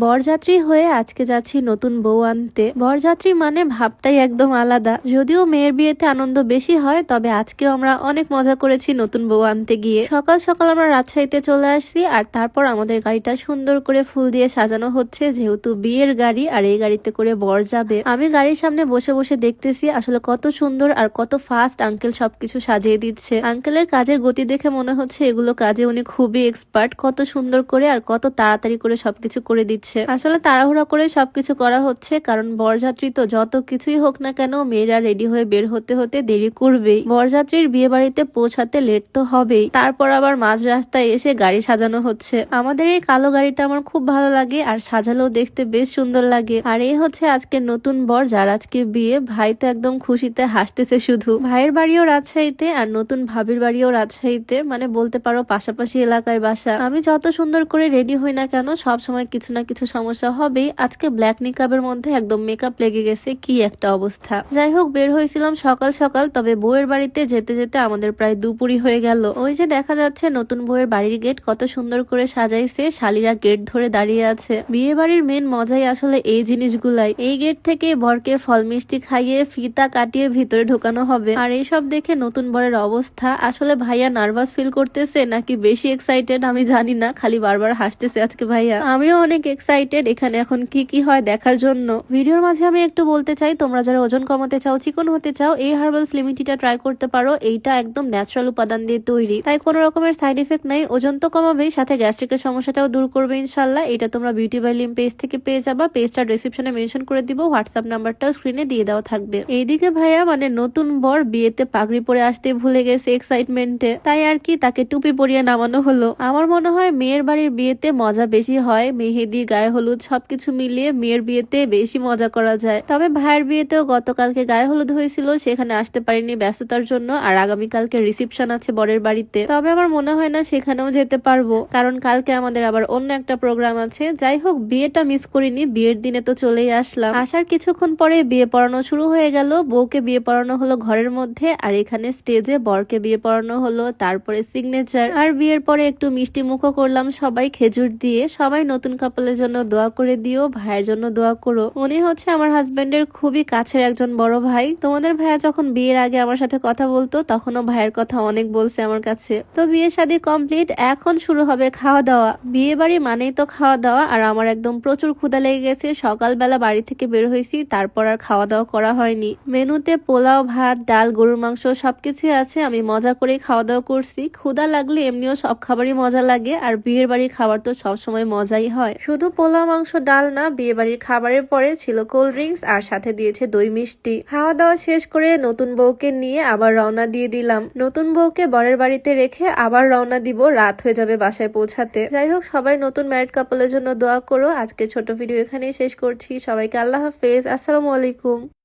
বরযাত্রী হয়ে আজকে যাচ্ছি নতুন বউ আনতে। বরযাত্রী মানে ভাবটাই একদম আলাদা। যদিও মেয়ের বিয়েতে আনন্দ বেশি হয়, তবে আজকেও আমরা অনেক মজা করেছি নতুন বউ আনতে গিয়ে। সকাল সকাল আমরা রাজশাহীতে চলে আসছি, আর তারপর আমাদের গাড়িটা সুন্দর করে ফুল দিয়ে সাজানো হচ্ছে, যেহেতু বিয়ের গাড়ি আর এই গাড়িতে করে বর যাবে। আমি গাড়ির সামনে বসে বসে দেখতেছি আসলে কত সুন্দর আর কত ফাস্ট আঙ্কেল সবকিছু সাজিয়ে দিচ্ছে। আঙ্কেলের কাজের গতি দেখে মনে হচ্ছে এগুলো কাজে উনি খুবই এক্সপার্ট। কত সুন্দর করে আর কত তাড়াতাড়ি করে সবকিছু করে দিচ্ছে। আসলে তাড়াহুড়া করে সবকিছু করা হচ্ছে, কারণ বরযাত্রী তো যত কিছুই হোক না কেন মেয়েরা রেডি হয়ে বের হতে হতে দেরি করবেই। বরযাত্রীর বিয়ে বাড়িতে পৌঁছাতে লেট তো হবেই, তারপর আবার মাঝ রাস্তায় এসে গাড়ি সাজানো হচ্ছে। আমাদের এই কালো গাড়িটা আমার খুব ভালো লাগে, আর সাজালেও দেখতে বেশ সুন্দর লাগে। আর এই হচ্ছে আজকে নতুন বর, যার আজকে বিয়ে। ভাই তো একদম খুশিতে হাসতেছে শুধু। ভাইয়ের বাড়িও রাজশাহীতে আর নতুন ভাবির বাড়িও রাজশাহীতে, মানে বলতে পারো পাশাপাশি এলাকায় বাসা। আমি যত সুন্দর করে রেডি হই না কেন, সব সময় কিছু না কিছু সমস্যা হবেই। আজকে ব্ল্যাক নিকাবের মধ্যে একদম মেকআপ লেগে গেছে, কি একটা অবস্থা। যাই হোক, বের হয়েছিলাম সকাল সকাল, তবে বউয়ের বাড়িতে যেতে যেতে আমাদের প্রায় দুপুরই হয়ে গেল। ওই যে দেখা যাচ্ছে নতুন বউয়ের বাড়ির গেট কত সুন্দর করে সাজাইছে, শালিরা গেট ধরে দাঁড়িয়ে আছে। বিয়ে বাড়ির মেন মজাই আসলে এই জিনিসগুলাই। এই গেট থেকে বরকে ফল মিষ্টি খাইয়ে ফিতা কাটিয়ে ভিতরে ঢোকানো হবে। আর এইসব দেখে নতুন বরের অবস্থা, আসলে ভাইয়া নার্ভাস ফিল করতেছে নাকি বেশি এক্সাইটেড আমি জানি না, খালি বারবার হাসতেছে আজকে ভাইয়া। আমিও অনেক এক্সাইটেড এখানে এখন কি কি হয় দেখার জন্য। ভিডিওর মাঝে আমি একটু বলতে চাই, তোমরা যারা ওজন কমাতে চাও, চিকন হতে চাও, এই হার্বাল স্লিম টিটা ট্রাই করতে পারো। এইটা একদম ন্যাচারাল উপাদান দিয়ে তৈরি, তাই কোনো রকমের সাইড এফেক্ট নাই। ওজন তো কমাবেই, সাথে গ্যাস্ট্রিকের সমস্যাটাও দূর করবে ইনশাল্লাহ। এটা তোমরা বিউটি বাই লিম পেজ থেকে পেয়ে যাবা। পেজটা ডেসক্রিপশনে মেনশন করে দিব, হোয়াটসঅ্যাপ নাম্বারটাও স্ক্রিনে দিয়ে দেওয়া থাকবে। এইদিকে ভাইয়া মানে নতুন বর বিয়েতে পাগড়ি পরে আসতে ভুলে গেছে এক্সাইটমেন্টে, তাই আর কি তাকে টুপি পরিয়ে নামানো হলো। আমার মনে হয় মেয়ের বাড়ির বিয়েতে মজা বেশি হয়, মেহেদি গায়ে হলুদ সবকিছু মিলিয়ে মেয়ের বিয়েতে বেশি মজা করা যায়। তবে ভাইয়ের বিয়েতেও গতকালকে গায়ে হলুদ হয়েছিল, সেখানে আসতে পারিনি ব্যস্ততার জন্য। আর আগামীকালকে রিসেপশন আছে বরের বাড়িতে, তবে আমার মনে হয় না সেখানেও যেতে পারবো, কারণ কালকে আমাদের আবার অন্য একটা প্রোগ্রাম আছে। যাই হোক, বিয়েটা মিস করিনি, বিয়ের দিনে তো চলেই আসলাম। আসার কিছুক্ষণ পরে বিয়ে পড়ানো শুরু হয়ে গেল। বউকে বিয়ে পড়ানো হলো ঘরের মধ্যে, আর এখানে স্টেজে বরকে বিয়ে পড়ানো হলো, তারপরে সিগনেচার। আর বিয়ের পরে একটু মিষ্টি মুখও করলাম সবাই খেজুর দিয়ে। সবাই নতুন কাপলের জন্য দোয়া করে দিও, ভাইয়ের জন্য দোয়া করো। উনি হচ্ছে আমার হাজবেন্ডের খুবই কাছের একজন বড় ভাই। তোমাদের ভাইয়া যখন বিয়ের আগে আমার সাথে কথা বলতো, তখনও ভাইয়ের কথা অনেক বলছে আমার কাছে। তো বিয়ে শাদী কমপ্লিট, এখন শুরু হবে খাওয়া দাওয়া। বিয়ে বাড়ি মানেই তো খাওয়া দাওয়া, আর আমার একদম প্রচুর ক্ষুধা লেগে গেছে। সকালবেলা বাড়ি থেকে বের হয়েছি, তারপর আর খাওয়া দাওয়া করা হয়নি। মেনুতে পোলাও, ভাত, ডাল, গরুর মাংস সবকিছুই আছে। আমি মজা করেই খাওয়া দাওয়া করছি। ক্ষুধা লাগলে এমনিও সব খাবারই মজা লাগে, আর বিয়ের বাড়ির খাবার তো সবসময় মজাই হয়। শুধু পোলাও, মাংস, ডাল না, বিয়ে বাড়ির খাবারের পরে ছিল কোল্ড ড্রিঙ্কস, আর সাথে দিয়েছে দই মিষ্টি। খাওয়া দাওয়া শেষ করে নতুন বউকে নিয়ে আবার রওনা দিয়ে দিলাম। নতুন বউকে বরের বাড়িতে রেখে আবার রওনা দিব, রাত হয়ে যাবে বাসায় পৌঁছাতে। যাই হোক, সবাই নতুন ম্যারিড কাপলের জন্য দোয়া করো। আজকে ছোট ভিডিও এখানেই শেষ করছি। সবাইকে আল্লাহ হাফেজ, আসসালামু আলাইকুম।